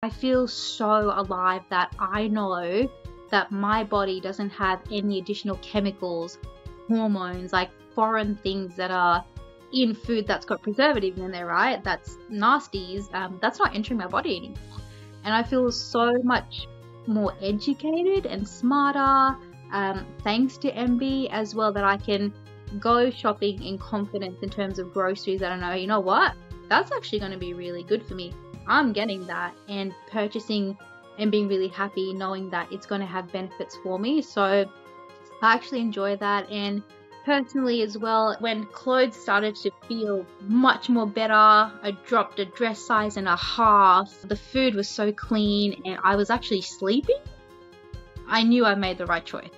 I feel so alive that I know that my body doesn't have any additional chemicals, hormones, like foreign things that are in food that's got preservatives in there, right? That's nasties. That's not entering my body anymore. And I feel so much more educated and smarter, thanks to MB as well, that I can go shopping in confidence in terms of groceries that I know, you know what, that's actually going to be really good for me. I'm getting that, and purchasing and being really happy knowing that it's going to have benefits for me. So I actually enjoy that. And personally as well, when clothes started to feel much more better, I dropped a dress size and a half. The food was so clean and I was actually sleeping. I knew I made the right choice.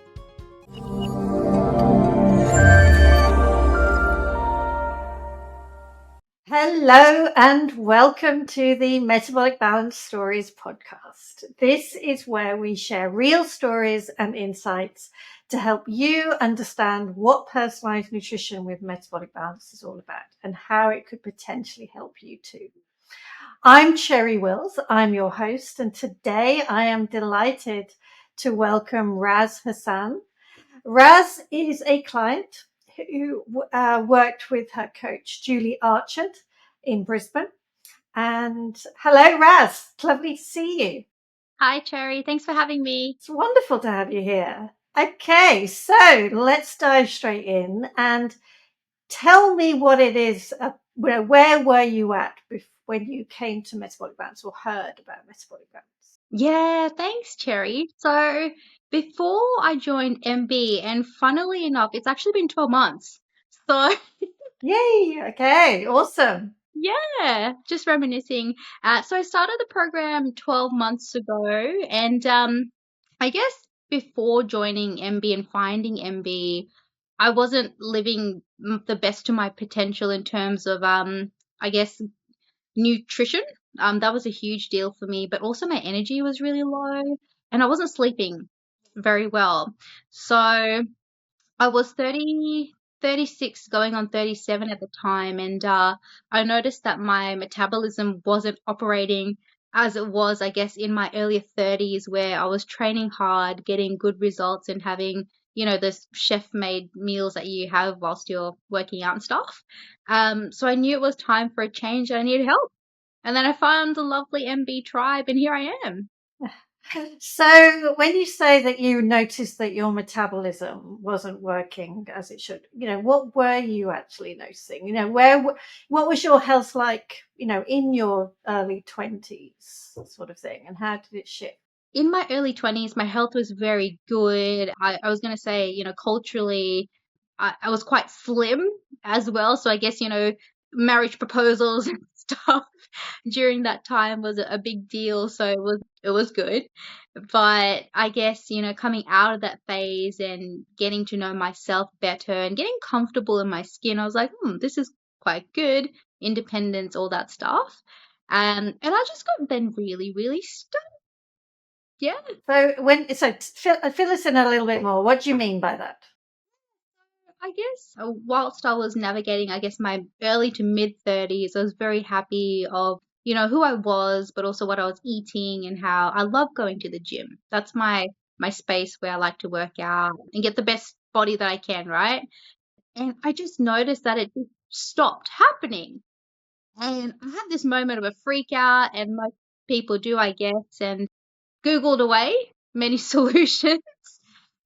Hello and welcome to the Metabolic Balance Stories podcast. This is where we share real stories and insights to help you understand what personalized nutrition with metabolic balance is all about and how it could potentially help you too. I'm Cherry Wills, I'm your host, and today I am delighted to welcome Raz Hassan. Raz is a client who worked with her coach, Julie Archard, in Brisbane. And hello, Raz. Lovely to see you. Hi, Cherry. Thanks for having me. It's wonderful to have you here. Okay, so let's dive straight in and tell me what it is. Where were you at when you came to Metabolic Balance or heard about Metabolic Balance? Yeah, thanks, Cherry. So before I joined MB, and funnily enough, it's actually been 12 months. So Yay. Okay, awesome. yeah, just reminiscing. So I started the program 12 months ago, and I guess before joining MB and finding MB, I wasn't living the best to my potential in terms of I guess nutrition. That was a huge deal for me, but also my energy was really low, and I wasn't sleeping very well. So I was 36 going on 37 at the time, and I noticed that my metabolism wasn't operating as it was, I guess, in my earlier 30s, where I was training hard, getting good results, and having, those chef-made meals that you have whilst you're working out and stuff. So I knew it was time for a change and I needed help. And then I found the lovely MB tribe, and here I am. So when you say that you noticed that your metabolism wasn't working as it should, what were you actually noticing? What was your health like, in your early 20s sort of thing, and how did it shift? In my early 20s, my health was very good. I was going to say, culturally, I was quite slim as well. So I guess, marriage proposals and stuff during that time was a big deal. So it was good. But I guess, coming out of that phase and getting to know myself better and getting comfortable in my skin, I was like, this is quite good. Independence, all that stuff. And I just got then really, really stuck. Yeah. Fill us in a little bit more. What do you mean by that? I guess whilst I was navigating, I guess, my early to mid 30s, I was very happy of, who I was, but also what I was eating and how I love going to the gym. That's my space where I like to work out and get the best body that I can, right? And I just noticed that it just stopped happening. And I had this moment of a freak out, and most people do, I guess, and Googled away many solutions.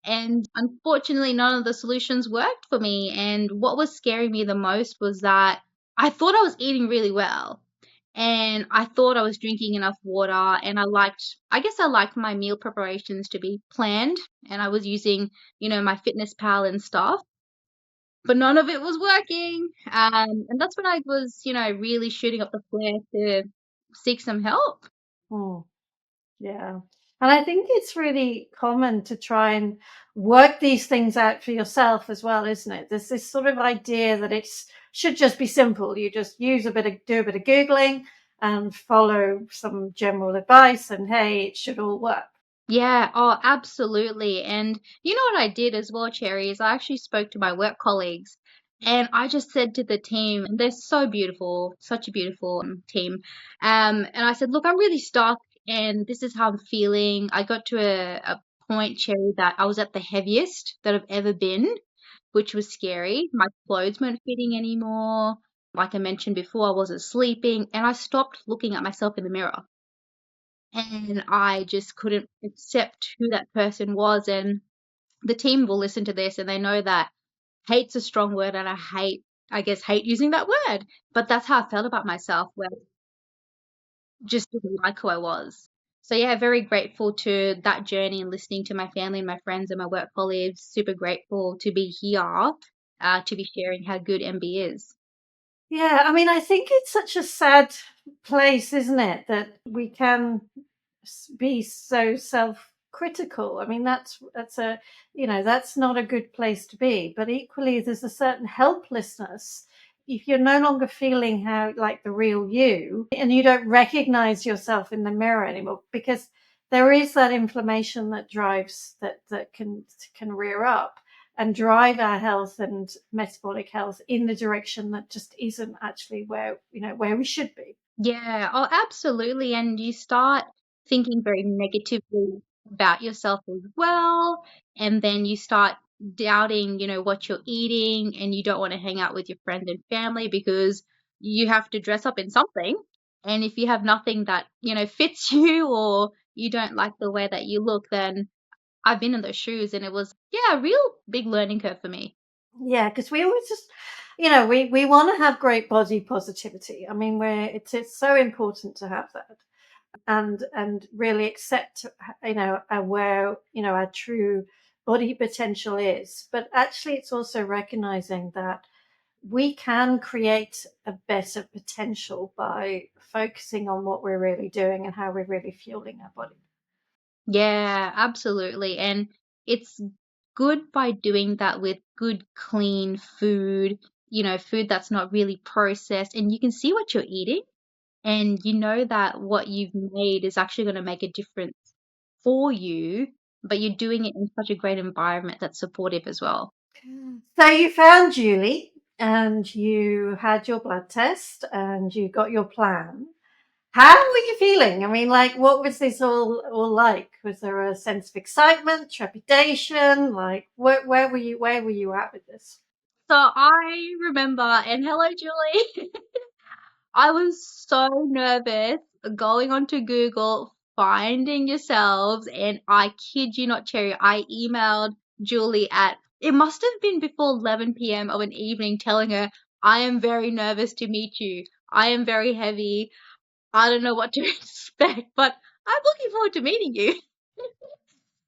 And unfortunately, none of the solutions worked for me. And what was scaring me the most was that I thought I was eating really well. And I thought I was drinking enough water. And I liked my meal preparations to be planned. And I was using, my Fitness Pal and stuff. But none of it was working. And that's when I was, really shooting up the flare to seek some help. Yeah. And I think it's really common to try and work these things out for yourself as well, isn't it? There's this sort of idea that it should just be simple. You just do a bit of Googling and follow some general advice, and hey, it should all work. Yeah, oh, absolutely. And you know what I did as well, Cherry, is I actually spoke to my work colleagues, and I just said to the team, and they're so beautiful, such a beautiful team. And I said, look, I'm really stuck and this is how I'm feeling. I got to a point, Cherry, that I was at the heaviest that I've ever been, which was scary. My clothes weren't fitting anymore. Like I mentioned before, I wasn't sleeping, and I stopped looking at myself in the mirror. And I just couldn't accept who that person was. And the team will listen to this and they know that hate's a strong word, and I guess, hate using that word. But that's how I felt about myself, where I just didn't like who I was. So yeah, very grateful to that journey and listening to my family and my friends and my work colleagues. Super grateful to be here, to be sharing how good MB is. Yeah, I mean, I think it's such a sad place, isn't it, that we can be so self-critical. I mean, that's a, that's not a good place to be. But equally, there's a certain helplessness if you're no longer feeling how like the real you, and you don't recognize yourself in the mirror anymore, because there is that inflammation that drives that can rear up and drive our health and metabolic health in the direction that just isn't actually where we should be. Yeah, oh, absolutely. And you start thinking very negatively about yourself as well. And then you start doubting, what you're eating, and you don't want to hang out with your friends and family because you have to dress up in something. And if you have nothing that, fits you, or you don't like the way that you look, then I've been in those shoes, and it was, yeah, a real big learning curve for me. Yeah, because we always just, we want to have great body positivity. I mean, it's so important to have that, and really accept, where our true body potential is. But actually, it's also recognizing that we can create a better potential by focusing on what we're really doing and how we're really fueling our body. Yeah, absolutely. And it's good by doing that with good, clean food, food that's not really processed, and you can see what you're eating, and you know that what you've made is actually going to make a difference for you, but you're doing it in such a great environment that's supportive as well. So you found Julie and you had your blood test and you got your plan. How were you feeling? I mean, like, what was this all like? Was there a sense of excitement, trepidation? Like, where were you at with this? So I remember, and hello, Julie. I was so nervous going onto Google, finding yourselves, and I kid you not, Cherry, I emailed Julie at, it must have been before 11 p.m. of an evening, telling her, I am very nervous to meet you. I am very heavy. I don't know what to expect, but I'm looking forward to meeting you.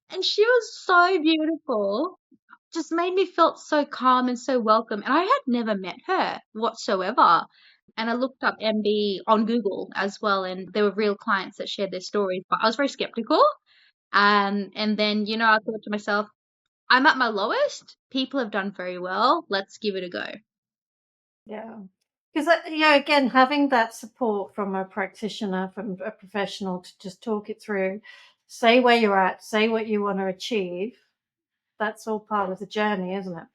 And she was so beautiful, just made me feel so calm and so welcome. And I had never met her whatsoever. And I looked up MB on Google as well, and there were real clients that shared their stories, but I was very skeptical. And then, I thought to myself, I'm at my lowest. People have done very well. Let's give it a go. Yeah. Because, again, having that support from a practitioner, from a professional to just talk it through, say where you're at, say what you want to achieve, that's all part of the journey, isn't it?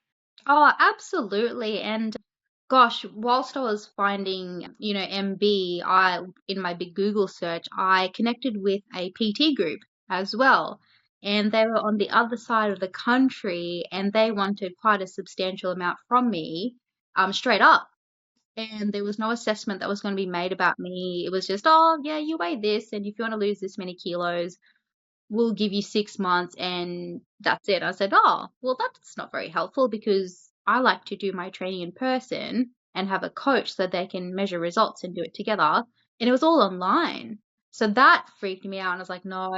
Oh, absolutely. And gosh, whilst I was finding, MB, in my big Google search, I connected with a PT group as well. And they were on the other side of the country, and they wanted quite a substantial amount from me, straight up. And there was no assessment that was going to be made about me. It was just, oh, yeah, you weigh this, and if you want to lose this many kilos, we'll give you 6 months and that's it. I said, oh, well, that's not very helpful because I like to do my training in person and have a coach so they can measure results and do it together. And it was all online. So that freaked me out. And I was like, no,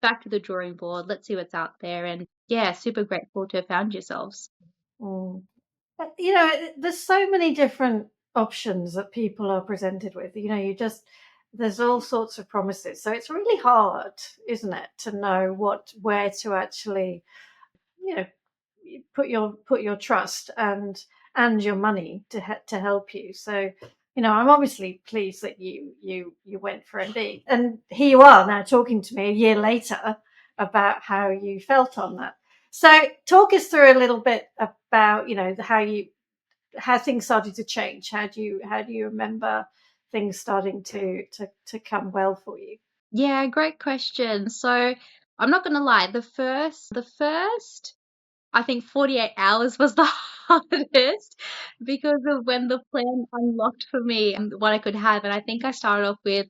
back to the drawing board. Let's see what's out there. And yeah, super grateful to have found yourselves. Mm. There's so many different options that people are presented with. There's all sorts of promises. So it's really hard, isn't it, to know where to actually, you know, put your trust and your money to help you. So, I'm obviously pleased that you went for MD, and here you are now talking to me a year later about how you felt on that. So, talk us through a little bit about how things started to change. How do you remember things starting to come well for you? Yeah, great question. So I'm not gonna lie, the first I think 48 hours was the hardest because of when the plan unlocked for me and what I could have. And I think I started off with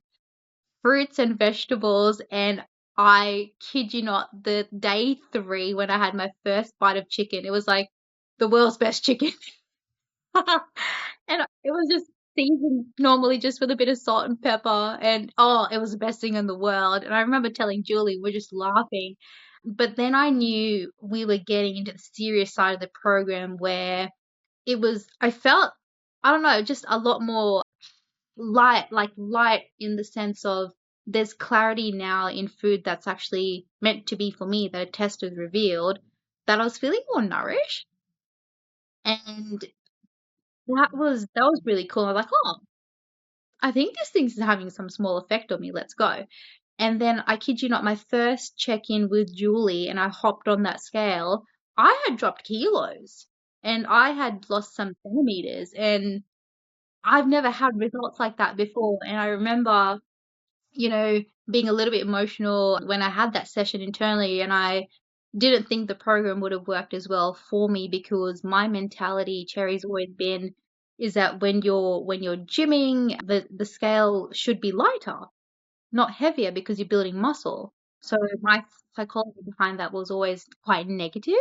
fruits and vegetables. And I kid you not, the day three, when I had my first bite of chicken, it was like the world's best chicken. And it was just seasoned normally just with a bit of salt and pepper. And oh, it was the best thing in the world. And I remember telling Julie, we're just laughing. But then I knew we were getting into the serious side of the program where I felt, I don't know, just a lot more light, like light in the sense of there's clarity now in food that's actually meant to be for me that a test has revealed that I was feeling more nourished. And that was really cool. I was like, oh, I think this thing's having some small effect on me. Let's go. And then I kid you not, my first check-in with Julie and I hopped on that scale, I had dropped kilos and I had lost some centimeters and I've never had results like that before. And I remember, being a little bit emotional when I had that session internally and I didn't think the program would have worked as well for me because my mentality, Cherry's always been, is that when you're gymming, the scale should be lighter, not heavier because you're building muscle. So my psychology behind that was always quite negative.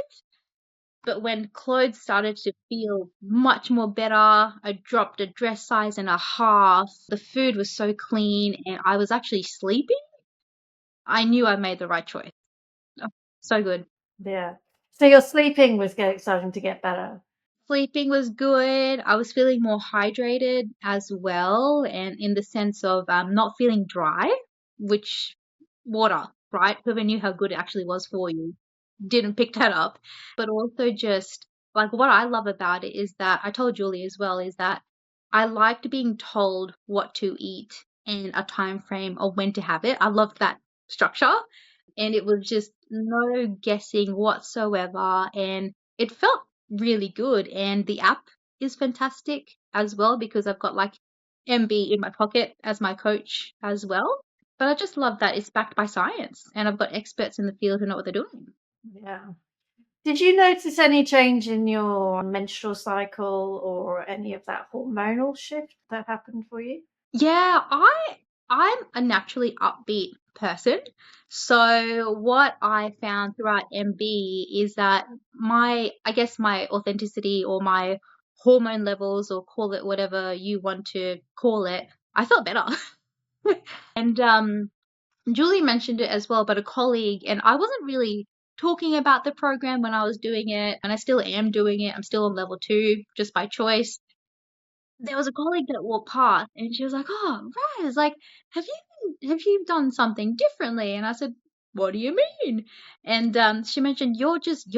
But when clothes started to feel much more better, I dropped a dress size and a half. The food was so clean and I was actually sleeping. I knew I made the right choice. Oh, so good. Yeah. So your sleeping was starting to get better. Sleeping was good. I was feeling more hydrated as well, and in the sense of not feeling dry, which water, right? Whoever knew how good it actually was for you didn't pick that up. But also just like what I love about it is that I told Julie as well is that I liked being told what to eat and a time frame of when to have it. I loved that structure, and it was just no guessing whatsoever, and it felt really good. And the app is fantastic as well because I've got like MB in my pocket as my coach as well. But I just love that it's backed by science and I've got experts in the field who know what they're doing. Yeah. Did you notice any change in your menstrual cycle or any of that hormonal shift that happened for you? Yeah, I'm a naturally upbeat person. So what I found throughout MB is that I guess my authenticity or my hormone levels or call it whatever you want to call it, I felt better. And Julie mentioned it as well, but a colleague, and I wasn't really talking about the program when I was doing it, and I still am doing it. I'm still on level two just by choice. There was a colleague that walked past and she was like, "Oh, Raz, like, have you done something differently?" And I said, "What do you mean?" And she mentioned, "You're just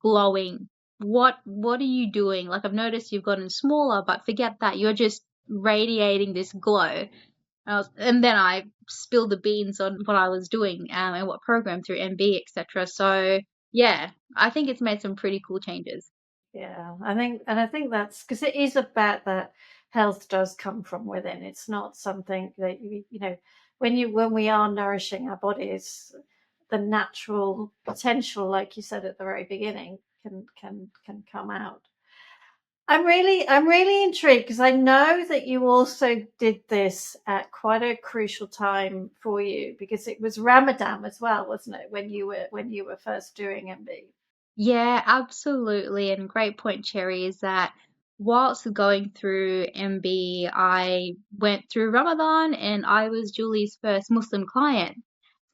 glowing. What are you doing? Like, I've noticed you've gotten smaller, but forget that. You're just radiating this glow." And then I spilled the beans on what I was doing and what program through MB, etc. So yeah, I think it's made some pretty cool changes. Yeah, I think that's because it is about that health does come from within. It's not something that when we are nourishing our bodies, the natural potential, like you said at the very beginning, can come out. I'm really intrigued because I know that you also did this at quite a crucial time for you because it was Ramadan as well, wasn't it? When you were first doing MB. Yeah, absolutely. And great point, Cherry, is that whilst going through MB, I went through Ramadan and I was Julie's first Muslim client.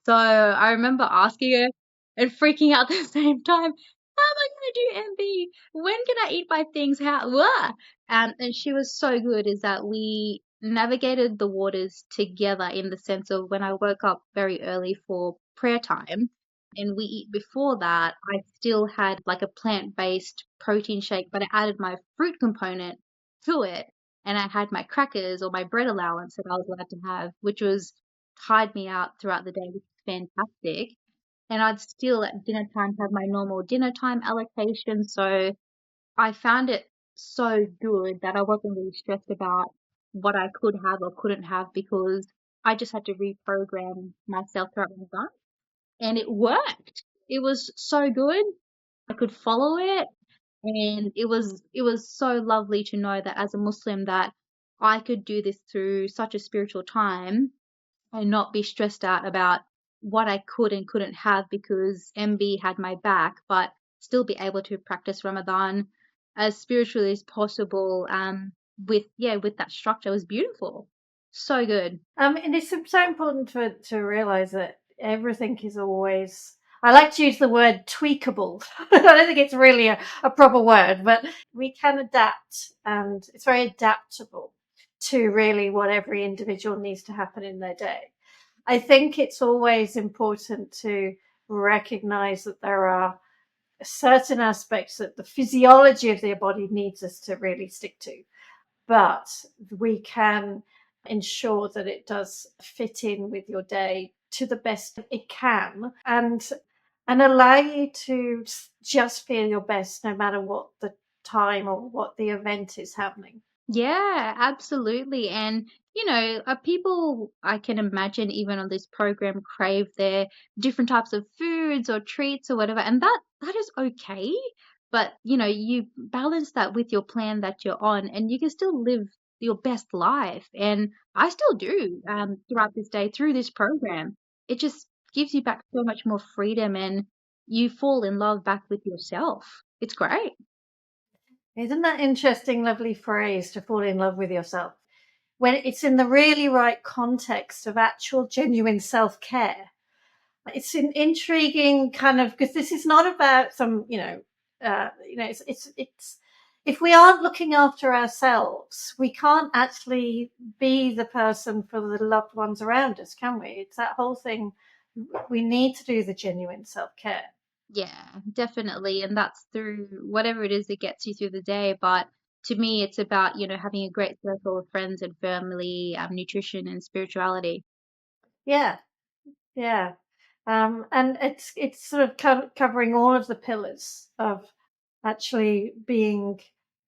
So I remember asking her and freaking out at the same time, how am I going to do MB? When can I eat my things? How? What? And she was so good is that we navigated the waters together in the sense of when I woke up very early for prayer time and we eat before that, I still had like a plant-based protein shake, but I added my fruit component to it and I had my crackers or my bread allowance that I was allowed to have, which was tired me out throughout the day, which is fantastic. And I'd still at dinner time have my normal dinner time allocation. So I found it so good that I wasn't really stressed about what I could have or couldn't have because I just had to reprogram myself throughout Ramadan, and it worked. It was so good. I could follow it, and it was so lovely to know that as a Muslim that I could do this through such a spiritual time and not be stressed out about what I could and couldn't have because MB had my back, but still be able to practice Ramadan as spiritually as possible. With that structure, it was beautiful, so good. And it's so important to realize that everything is always, I like to use the word tweakable. I don't think it's really a proper word, but we can adapt, and it's very adaptable to really what every individual needs to happen in their day. I think it's always important to recognize that there are certain aspects that the physiology of their body needs us to really stick to, but we can ensure that it does fit in with your day to the best it can, and allow you to just feel your best no matter what the time or what the event is happening. Yeah, absolutely. And, people I can imagine even on this program crave their different types of foods or treats or whatever, and that is okay. But, you balance that with your plan that you're on, and you can still live your best life. And I still do throughout this day through this program. It just gives you back so much more freedom, and you fall in love back with yourself. It's great. Isn't that interesting, lovely phrase, to fall in love with yourself? When it's in the really right context of actual genuine self-care. It's an intriguing kind of, because this is not about some, it's if we aren't looking after ourselves, we can't actually be the person for the loved ones around us, can we? It's that whole thing. We need to do the genuine self-care. Yeah, definitely. And that's through whatever it is that gets you through the day. But to me, it's about, having a great circle of friends and family, nutrition and spirituality. Yeah, yeah. And it's sort of covering all of the pillars of actually being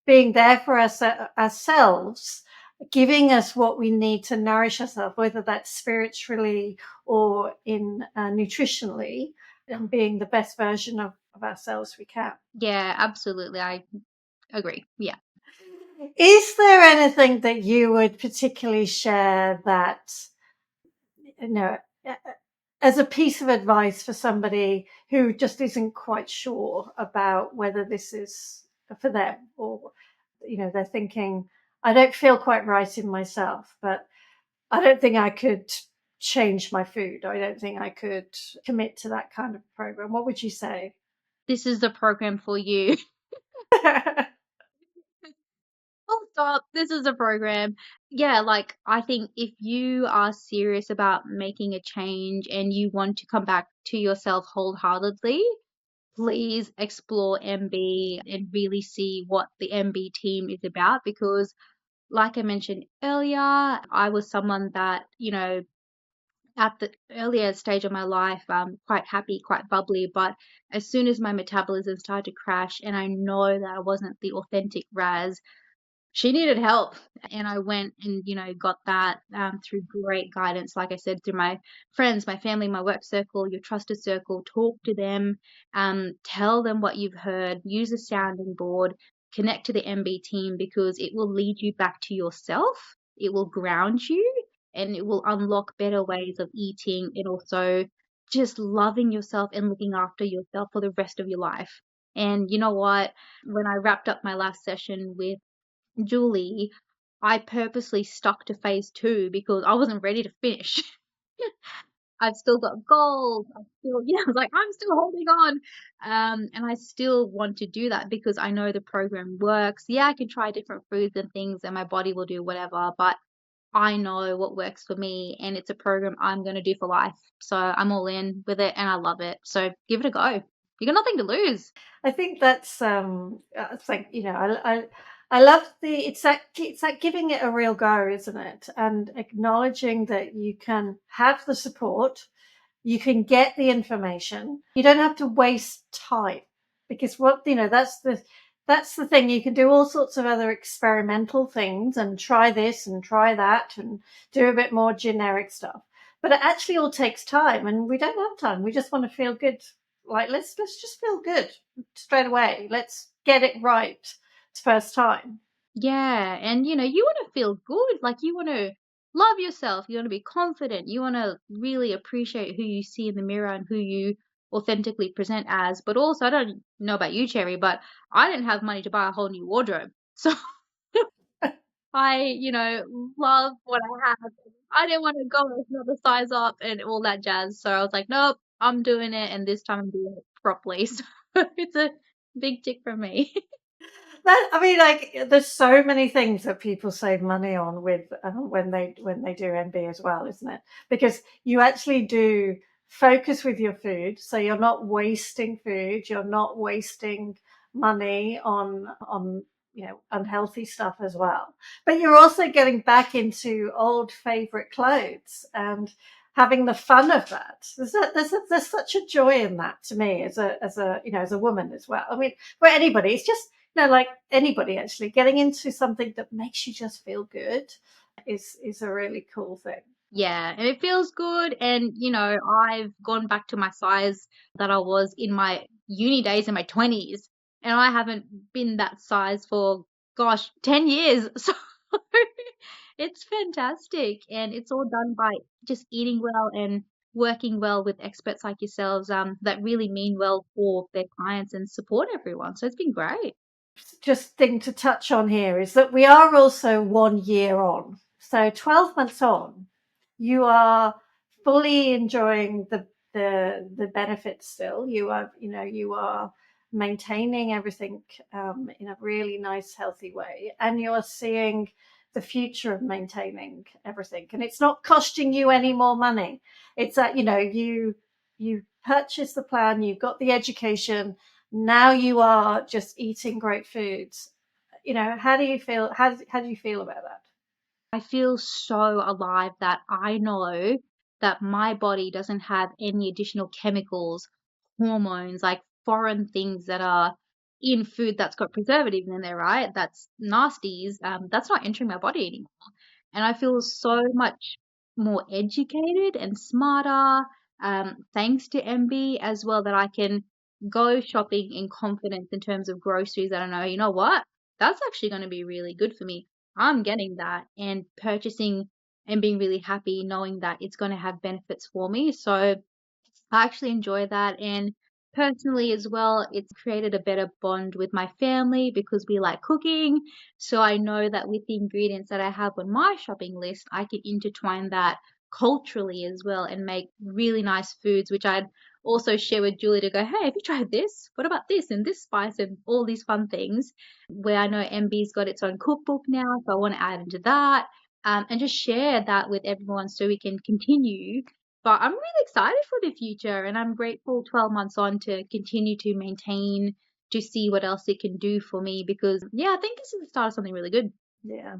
there for ourselves, giving us what we need to nourish ourselves, whether that's spiritually or in nutritionally, and being the best version of ourselves we can. Yeah, absolutely. I agree. Yeah. Is there anything that you would particularly share that, you know, as a piece of advice for somebody who just isn't quite sure about whether this is for them, or, they're thinking, I don't feel quite right in myself, but I don't think I could change my food. I don't think I could commit to that kind of program. What would you say? This is the program for you. Oh, stop. This is a program. Yeah, like I think if you are serious about making a change and you want to come back to yourself wholeheartedly, please explore MB and really see what the MB team is about because, like I mentioned earlier, I was someone that, at the earlier stage of my life, quite happy, quite bubbly, but as soon as my metabolism started to crash and I know that I wasn't the authentic Raz, she needed help, and I went and got that through great guidance, like I said, through my friends, my family, my work circle, your trusted circle. Talk to them, tell them what you've heard, use a sounding board, connect to the MB team because it will lead you back to yourself, it will ground you, and it will unlock better ways of eating and also just loving yourself and looking after yourself for the rest of your life. And you know what, when I wrapped up my last session with Julie, I purposely stuck to phase two because I wasn't ready to finish. I've still got goals. I was like, I'm still holding on. And I still want to do that because I know the program works. Yeah, I can try different foods and things and my body will do whatever, but I know what works for me and it's a program I'm going to do for life. So I'm all in with it and I love it. So give it a go. You got nothing to lose. I think that's it's like, I love it's like giving it a real go, isn't it? And acknowledging that you can have the support, you can get the information, you don't have to waste time, because that's That's the thing. You can do all sorts of other experimental things and try this and try that and do a bit more generic stuff. But it actually all takes time, and we don't have time. We just want to feel good. Like let's just feel good straight away. Let's get it right first time. Yeah, and you want to feel good. Like you want to love yourself. You want to be confident. You want to really appreciate who you see in the mirror and who you authentically present as. But also, I don't know about you, Cherry, but I didn't have money to buy a whole new wardrobe. So love what I have. I didn't want to go another size up and all that jazz. So I was like, nope, I'm doing it, and this time I'm doing it properly. So it's a big tick for me. That I mean, like, there's so many things that people save money on with when they do MB as well, isn't it? Because you actually do focus with your food, so you're not wasting food, you're not wasting money on unhealthy stuff as well. But you're also getting back into old favorite clothes and having the fun of that. There's such a joy in that to me as a woman as well. I mean, for anybody, it's just no, like anybody actually getting into something that makes you just feel good is a really cool thing. Yeah, and it feels good. And, I've gone back to my size that I was in my uni days in my 20s. And I haven't been that size for, gosh, 10 years. So it's fantastic. And it's all done by just eating well and working well with experts like yourselves that really mean well for their clients and support everyone. So it's been great. Just thing to touch on here is that we are also 1 year on. So 12 months on, you are fully enjoying the benefits still. You are maintaining everything in a really nice, healthy way. And you're seeing the future of maintaining everything. And it's not costing you any more money. It's that, you purchase the plan, you've got the education, now you are just eating great foods. How do you feel? How do you feel about that? I feel so alive that I know that my body doesn't have any additional chemicals, hormones, like foreign things that are in food that's got preservatives in there, right? That's nasties. That's not entering my body anymore. And I feel so much more educated and smarter, thanks to MB as well, that I can go shopping in confidence in terms of groceries that I know, you know what? That's actually going to be really good for me. I'm getting that and purchasing and being really happy knowing that it's going to have benefits for me. So I actually enjoy that. And personally, as well, it's created a better bond with my family because we like cooking. So I know that with the ingredients that I have on my shopping list, I can intertwine that culturally as well and make really nice foods, which I'd also share with Julie to go, hey, have you tried this? What about this and this spice and all these fun things? Where I know MB's got its own cookbook now, so I want to add into that. And just share that with everyone so we can continue, but I'm really excited for the future and I'm grateful 12 months on to continue to maintain, to see what else it can do for me because, yeah, I think this is the start of something really good. Yeah.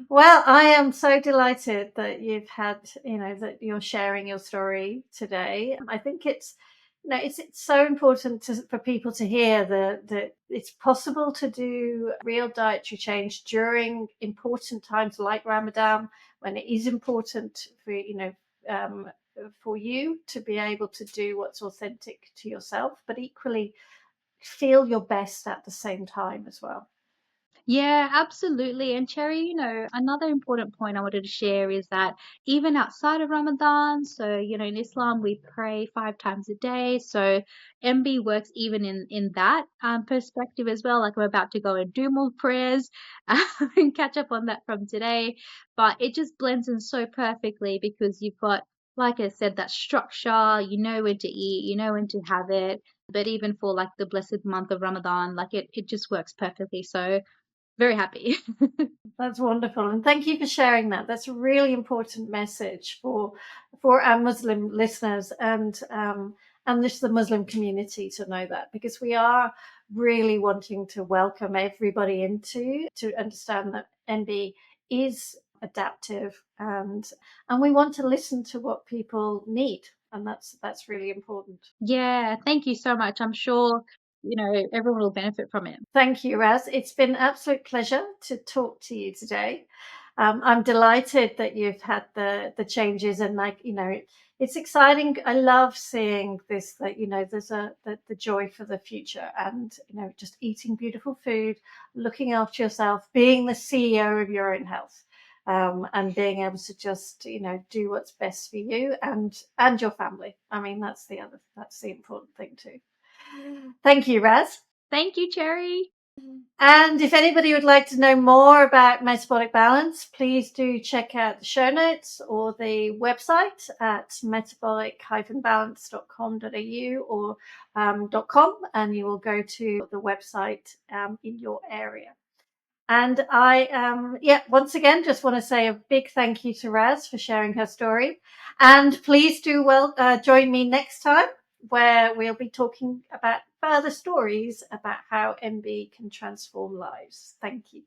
Well, I am so delighted that you've had, that you're sharing your story today. I think it's so important for people to hear that it's possible to do real dietary change during important times like Ramadan, when it is important um, for you to be able to do what's authentic to yourself, but equally feel your best at the same time as well. Yeah, absolutely. And Cherry, another important point I wanted to share is that even outside of Ramadan, so, in Islam, we pray 5 times a day. So MB works even in that perspective as well. Like I'm about to go and do more prayers and catch up on that from today. But it just blends in so perfectly because you've got, like I said, that structure, you know when to eat, you know when to have it. But even for like the blessed month of Ramadan, like it just works perfectly. So very happy. That's wonderful, and thank you for sharing that. That's a really important message for our Muslim listeners and just the Muslim community to know that, because we are really wanting to welcome everybody to understand that NB is adaptive, and we want to listen to what people need, and that's really important. Yeah, thank you so much. I'm sure everyone will benefit from it. Thank you, Raz. It's been an absolute pleasure to talk to you today. I'm delighted that you've had the changes, and it's exciting. I love seeing this, that there's the joy for the future, and just eating beautiful food, looking after yourself, being the CEO of your own health, and being able to just do what's best for you and your family. I mean, that's the important thing too. Thank you, Raz. Thank you, Cherry. And if anybody would like to know more about metabolic balance, please do check out the show notes or the website at metabolic-balance.com.au or .com, and you will go to the website in your area. And I, once again, just want to say a big thank you to Raz for sharing her story. And please do join me next time, where we'll be talking about further stories about how MB can transform lives. Thank you.